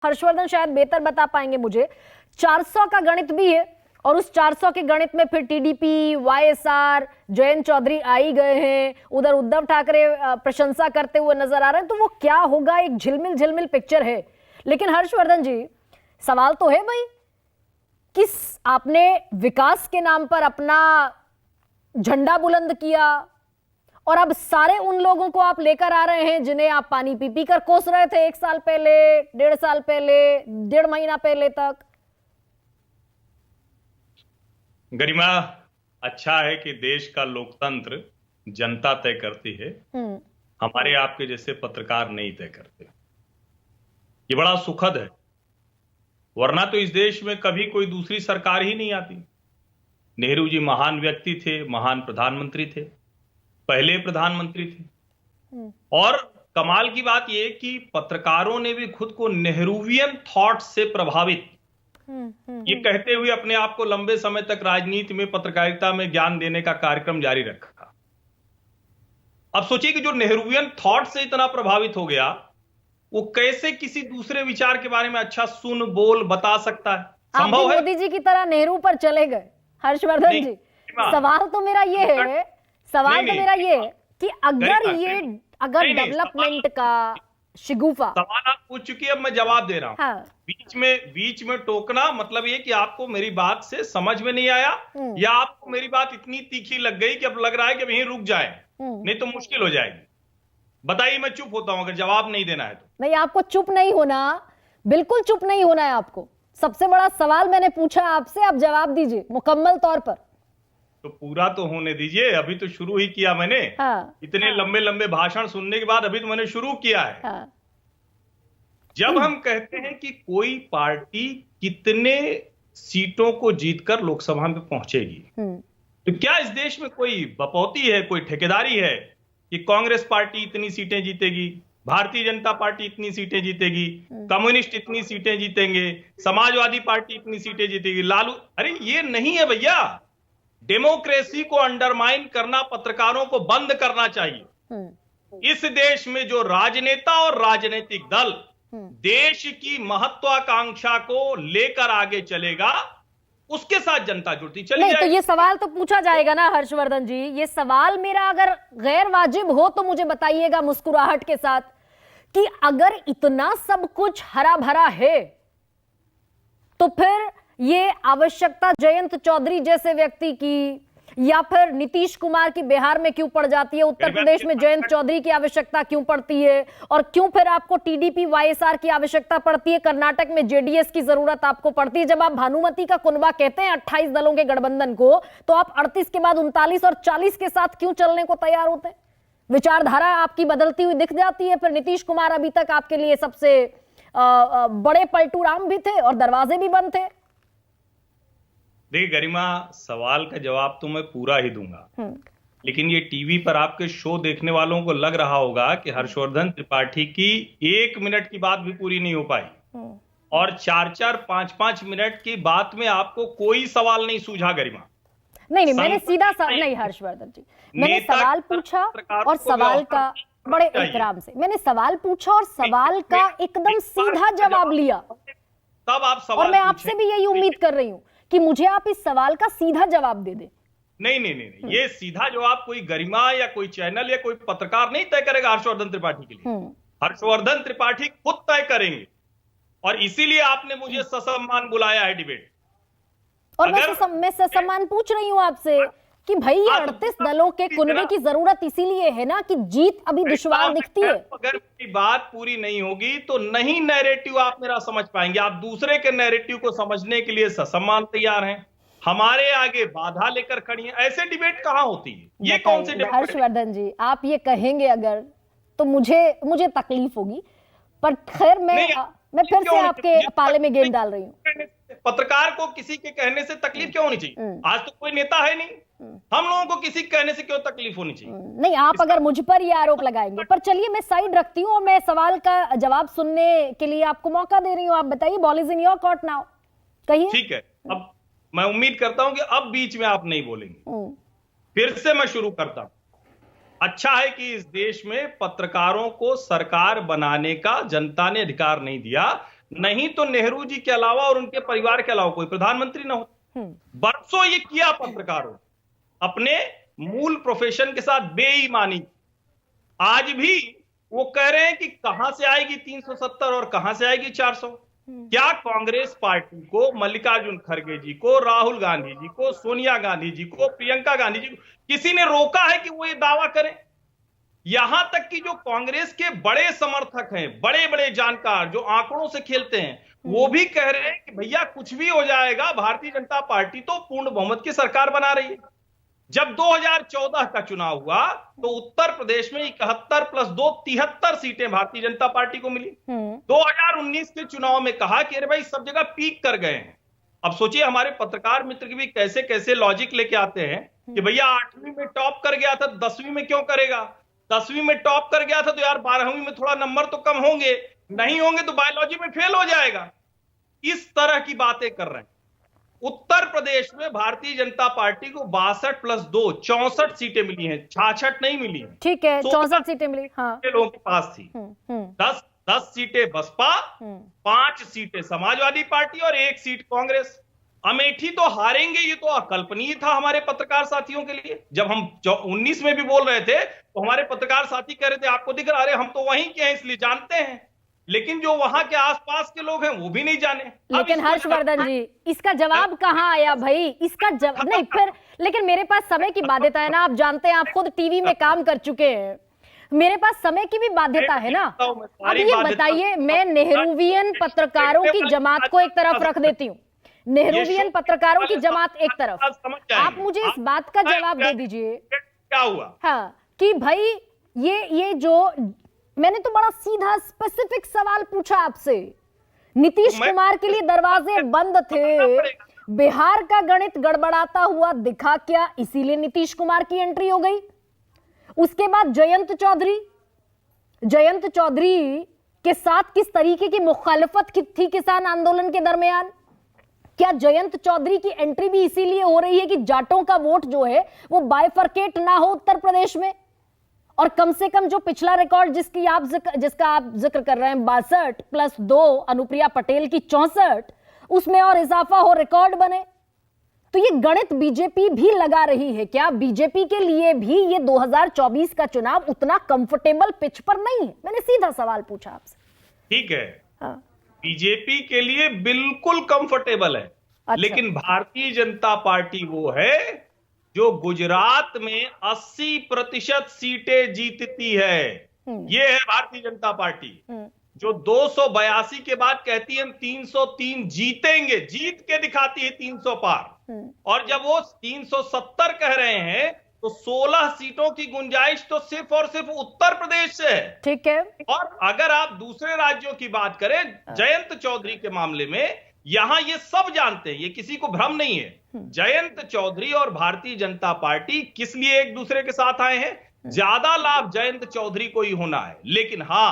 हर्षवर्धन शायद बेहतर बता पाएंगे मुझे। 400 का गणित भी है और उस 400 के गणित में फिर टीडीपी, वाईएसआर, जयंत चौधरी आ ही गए हैं, उधर उद्धव ठाकरे प्रशंसा करते हुए नजर आ रहे हैं, तो वो क्या होगा, एक झिलमिल झिलमिल पिक्चर है। लेकिन हर्षवर्धन जी, सवाल तो है भाई, किस आपने विकास के नाम पर अपना झंडा बुलंद किया और अब सारे उन लोगों को आप लेकर आ रहे हैं जिन्हें आप पानी पी पी कर कोस रहे थे 1 साल पहले, 1.5 साल पहले, 1.5 महीना पहले तक। गरिमा, अच्छा है कि देश का लोकतंत्र जनता तय करती है, हमारे आपके जैसे पत्रकार नहीं तय करते। ये बड़ा सुखद है, वरना तो इस देश में कभी कोई दूसरी सरकार ही नहीं आती। नेहरू जी महान व्यक्ति थे, महान प्रधानमंत्री थे, पहले प्रधानमंत्री थे। और कमाल की बात यह कि पत्रकारों ने भी खुद को नेहरूवियन थॉट से प्रभावित ये कहते हुए अपने आप को लंबे समय तक राजनीति में, पत्रकारिता में ज्ञान देने का कार्यक्रम जारी रखा। अब सोचिए कि जो नेहरूवियन थॉट से इतना प्रभावित हो गया, वो कैसे किसी दूसरे विचार के बारे में अच्छा सुन बोल बता सकता है? संभव है? मोदी जी की तरह नेहरू पर चले गए हर्षवर्धन जी। सवाल तो मेरा ये है, कि अगर डेवलपमेंट का शिगुफा, सवाल आप पूछ चुकी है, अब मैं जवाब दे रहा हूं। हाँ। बीच में टोकना मतलब ये कि आपको मेरी बात से समझ में नहीं आया, या आपको मेरी बात इतनी तीखी लग गई कि अब लग रहा है कि अब यहीं रुक जाए, नहीं तो मुश्किल हो जाएगी। बताइए, मैं चुप होता हूं अगर जवाब नहीं देना है तो। नहीं, आपको चुप नहीं होना, बिल्कुल चुप नहीं होना है आपको। सबसे बड़ा सवाल मैंने पूछा आपसे, आप जवाब दीजिए मुकम्मल तौर पर। तो पूरा तो होने दीजिए, अभी तो शुरू ही किया मैंने। इतने लंबे लंबे भाषण सुनने के बाद अभी तो मैंने शुरू किया है। जब हम कहते हैं कि कोई पार्टी कितने सीटों को जीतकर लोकसभा में पहुंचेगी, तो क्या इस देश में कोई बपौती है, कोई ठेकेदारी है कि कांग्रेस पार्टी इतनी सीटें जीतेगी, भारतीय जनता पार्टी इतनी सीटें जीतेगी, कम्युनिस्ट इतनी सीटें जीतेंगे, समाजवादी पार्टी इतनी सीटें जीतेगी, लालू? अरे ये नहीं है भैया। डेमोक्रेसी को अंडरमाइन करना, पत्रकारों को बंद करना चाहिए। इस देश में जो राजनेता और राजनीतिक दल देश की महत्वाकांक्षा को लेकर आगे चलेगा, उसके साथ जनता जुड़ती चली जाएगी। तो ये सवाल तो पूछा जाएगा ना हर्षवर्धन जी, ये सवाल मेरा अगर गैर वाजिब हो तो मुझे बताइएगा मुस्कुराहट के साथ, कि अगर इतना सब कुछ हरा भरा है तो फिर ये आवश्यकता जयंत चौधरी जैसे व्यक्ति की या फिर नीतीश कुमार की बिहार में क्यों पड़ जाती है, उत्तर प्रदेश में जयंत चौधरी की आवश्यकता क्यों पड़ती है, और क्यों फिर आपको टीडीपी वाईएसआर की आवश्यकता पड़ती है, कर्नाटक में जेडीएस की जरूरत आपको पड़ती है? जब आप भानुमति का कुनबा कहते हैं 28 दलों के गठबंधन को, तो आप 38 के बाद 39 और 40 के साथ क्यों चलने को तैयार होते हैं? विचारधारा आपकी बदलती हुई दिख जाती है। फिर नीतीश कुमार अभी तक आपके लिए सबसे बड़े पलटू राम भी थे और दरवाजे भी बंद थे। देखिए गरिमा, सवाल का जवाब तो मैं पूरा ही दूंगा, लेकिन ये टीवी पर आपके शो देखने वालों को लग रहा होगा कि हर्षवर्धन त्रिपाठी की 1 मिनट की बात भी पूरी नहीं हो पाई, और 4-4, 5-5 मिनट की बात में आपको कोई सवाल नहीं सूझा। गरिमा, नहीं, मैंने सीधा नहीं हर्षवर्धन जी, मैंने सवाल पूछा और सवाल का बड़े एहतराम से मैंने सवाल पूछा और सवाल का एकदम सीधा जवाब लिया। तब आप सवाल, और मैं आपसे भी यही उम्मीद कर रही हूं कि मुझे आप इस सवाल का सीधा जवाब दे दें। नहीं, ये सीधा जवाब कोई गरिमा या कोई चैनल या कोई पत्रकार नहीं तय करेगा हर्षवर्धन त्रिपाठी के लिए। हर्षवर्धन त्रिपाठी खुद तय करेंगे, और इसीलिए आपने मुझे ससम्मान बुलाया है डिबेट। और मैं ससम्मान पूछ रही हूं आपसे कि भाई ये 38 दलों के कुनबे की जरूरत इसीलिए है ना कि जीत अभी दुश्वार दिखती है। अगर मेरी बात पूरी नहीं होगी तो नहीं नैरेटिव आप मेरा समझ पाएंगे। आप दूसरे के नैरेटिव को समझने के लिए ससम्मान तैयार हैं, हमारे आगे बाधा लेकर खड़ी हैं। ऐसे डिबेट कहां होती है? ये कौन से डिबेट? हर्षवर्धन जी, आप ये कहेंगे अगर तो मुझे तकलीफ होगी, पर खैर मैं फिर से आपके पाले में गेंद डाल रही हूँ। पत्रकार को किसी के कहने से तकलीफ क्यों होनी चाहिए? आज तो कोई नेता है नहीं, हम लोगों को किसी कहने से क्यों तकलीफ होनी चाहिए? नहीं, आप अगर मुझ पर ये आरोप लगाएंगे, पर चलिए मैं साइड रखती हूँ और मैं सवाल का जवाब सुनने के लिए आपको मौका दे रही हूँ। आप बताइए, ball is in your court now, कहिए। ठीक है, अब मैं उम्मीद करता हूं कि अब बीच में आप नहीं बोलेंगे। फिर से मैं शुरू करता हूं। अच्छा है कि इस देश में पत्रकारों को सरकार बनाने का जनता ने अधिकार नहीं दिया, नहीं तो नेहरू जी के अलावा और उनके परिवार के अलावा कोई प्रधानमंत्री ना हो। बरसों ये किया पत्रकारों, अपने मूल प्रोफेशन के साथ बेईमानी। आज भी वो कह रहे हैं कि कहां से आएगी 370 और कहां से आएगी 400। क्या कांग्रेस पार्टी को, मल्लिकार्जुन खड़गे जी को, राहुल गांधी जी को, सोनिया गांधी जी को, प्रियंका गांधी जी को किसी ने रोका है कि वो ये दावा करें? यहां तक कि जो कांग्रेस के बड़े समर्थक हैं, बड़े बड़े जानकार जो आंकड़ों से खेलते हैं, वो भी कह रहे हैं कि भैया कुछ भी हो जाएगा, भारतीय जनता पार्टी तो पूर्ण बहुमत की सरकार बना रही है। जब 2014 का चुनाव हुआ तो उत्तर प्रदेश में 71 + 2 73 सीटें भारतीय जनता पार्टी को मिली। 2019 के चुनाव में कहा कि अरे भाई सब जगह पीक कर गए हैं। अब सोचिए हमारे पत्रकार मित्र भी कैसे कैसे लॉजिक लेके आते हैं कि भैया 8वीं में टॉप कर गया था, 10वीं में क्यों करेगा? 10वीं में टॉप कर गया था तो यार 12वीं में थोड़ा नंबर तो कम होंगे, नहीं होंगे तो बायोलॉजी में फेल हो जाएगा। इस तरह की बातें कर रहे हैं। उत्तर प्रदेश में भारतीय जनता पार्टी को 62 + 2 64 सीटें मिली हैं, 66 नहीं मिली हैं। ठीक है, 64 सीटें मिली। हाँ, लोगों के पास थी। 10 सीटें बसपा, 5 सीटें समाजवादी पार्टी और 1 सीट कांग्रेस। अमेठी तो हारेंगे, ये तो अकल्पनीय था हमारे पत्रकार साथियों के लिए। जब हम 19 में भी बोल रहे थे तो हमारे पत्रकार साथी कह रहे थे आपको दिख रहा है, हम तो वहीं के हैं इसलिए जानते हैं, लेकिन जो वहां के आसपास के लोग हैं वो भी नहीं जाने। लेकिन हर्षवर्धन जी, इसका जवाब कहां आया भाई? इसका जवाब नहीं फिर, लेकिन मेरे पास समय की बाध्यता है ना, आप जानते हैं, आप खुद टीवी में काम कर चुके हैं, मेरे पास समय की भी बाध्यता है ना। अब ये बताइए, मैं नेहरूवियन पत्रकारों की जमात को एक तरफ रख देती हूँ, नेहरूवियन पत्रकारों की जमात एक तरफ, आप मुझे इस बात का जवाब दे दीजिए क्या हुआ। हाँ, कि भाई ये जो मैंने तो बड़ा सीधा स्पेसिफिक सवाल पूछा आपसे, नीतीश कुमार के लिए दरवाजे बंद थे, बिहार का गणित गड़बड़ाता हुआ दिखा क्या, इसीलिए नीतीश कुमार की एंट्री हो गई। उसके बाद जयंत चौधरी के साथ किस तरीके की मुखालिफत थी किसान आंदोलन के दरमियान? क्या जयंत चौधरी की एंट्री भी इसीलिए हो रही है कि जाटों का वोट जो है वो बाइफरकेट ना हो उत्तर प्रदेश में? और कम से कम जो पिछला रिकॉर्ड जिसका आप जिक्र कर रहे हैं 62 + 2 अनुप्रिया पटेल की 64, उसमें और इजाफा हो, रिकॉर्ड बने। तो ये गणित बीजेपी भी लगा रही है क्या? बीजेपी के लिए भी ये 2024 का चुनाव उतना कंफर्टेबल पिच पर नहीं है? मैंने सीधा सवाल पूछा आपसे। ठीक है, हाँ। बीजेपी के लिए बिल्कुल कंफर्टेबल है। अच्छा। लेकिन भारतीय जनता पार्टी वो है जो गुजरात में 80% सीटें जीतती है। ये है भारतीय जनता पार्टी जो 282 के बाद कहती है हम 303 जीतेंगे, जीत के दिखाती है 300 पार। और जब वो 370 कह रहे हैं तो 16 सीटों की गुंजाइश तो सिर्फ और सिर्फ उत्तर प्रदेश से है। ठीक है। और अगर आप दूसरे राज्यों की बात करें, जयंत चौधरी के मामले में यहां ये सब जानते हैं, ये किसी को भ्रम नहीं है, जयंत चौधरी और भारतीय जनता पार्टी किस लिए एक दूसरे के साथ आए हैं? ज्यादा लाभ जयंत चौधरी को ही होना है। लेकिन हां,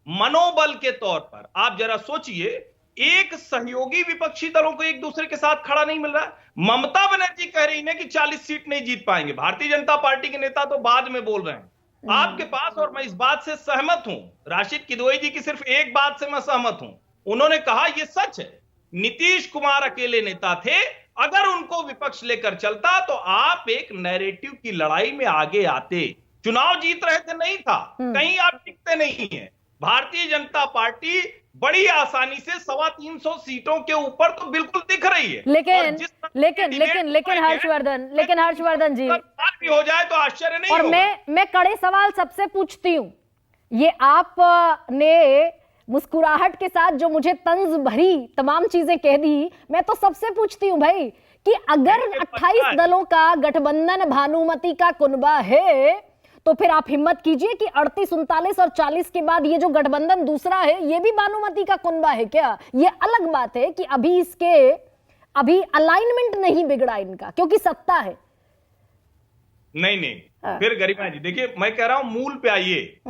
मनोबल के तौर पर आप जरा सोचिए, एक सहयोगी विपक्षी दलों को एक दूसरे के साथ खड़ा नहीं मिल रहा। ममता बनर्जी कह रही है कि 40 सीट नहीं जीत पाएंगे, भारतीय जनता पार्टी के नेता तो बाद में बोल रहे हैं आपके पास, और मैं इस बात से सहमत हूं। राशिद किदवई जी की सिर्फ एक बात से मैं सहमत हूं, उन्होंने कहा यह सच है, नीतीश कुमार अकेले नेता थे, अगर उनको विपक्ष लेकर चलता तो आप एक नैरेटिव की लड़ाई में आगे आते। चुनाव जीत रहे थे नहीं था, कहीं आप टिकते नहीं है। भारतीय जनता पार्टी बड़ी आसानी से 325 सीटों के ऊपर तो बिल्कुल दिख रही है। लेकिन हर्षवर्धन जी, भी हो जाए तो आश्चर्य नहीं। और मैं कड़े सवाल सबसे पूछती हूं, ये आपने मुस्कुराहट के साथ जो मुझे तंज भरी तमाम चीजें कह दी, मैं तो सबसे पूछती हूं भाई कि अगर 28 दलों का गठबंधन भानुमति का कुनबा है तो फिर आप हिम्मत कीजिए कि 38, 39 और 40 के बाद ये जो गठबंधन दूसरा है ये भी भानुमति का कुनबा है क्या? ये अलग बात है कि अभी अलाइनमेंट नहीं बिगड़ा इनका क्योंकि सत्ता है। नहीं फिर गरिमा जी देखिए, मैं कह रहा हूं मूल पे आइए।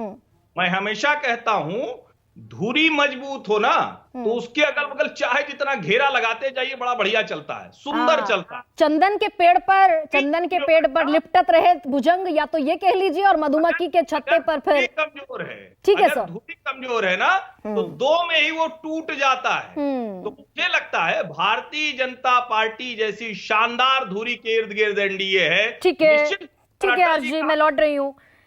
मैं हमेशा कहता हूं धुरी मजबूत हो ना तो उसके अगल बगल चाहे जितना घेरा लगाते जाइए, बड़ा बढ़िया चलता है, सुंदर चलता है। चंदन के पेड़ पर लिपटत रहे भुजंग, या तो ये कह लीजिए, और मधुमक्खी के छत्ते पर फिर कमजोर है। ठीक है अगर सर, धुरी कमजोर है ना तो दो में ही वो टूट जाता है। तो मुझे लगता है भारतीय जनता पार्टी जैसी शानदार धुरी के इर्द गिर्द एनडीए है। ठीक है हर्ष जी, मैं लौट रही हूँ।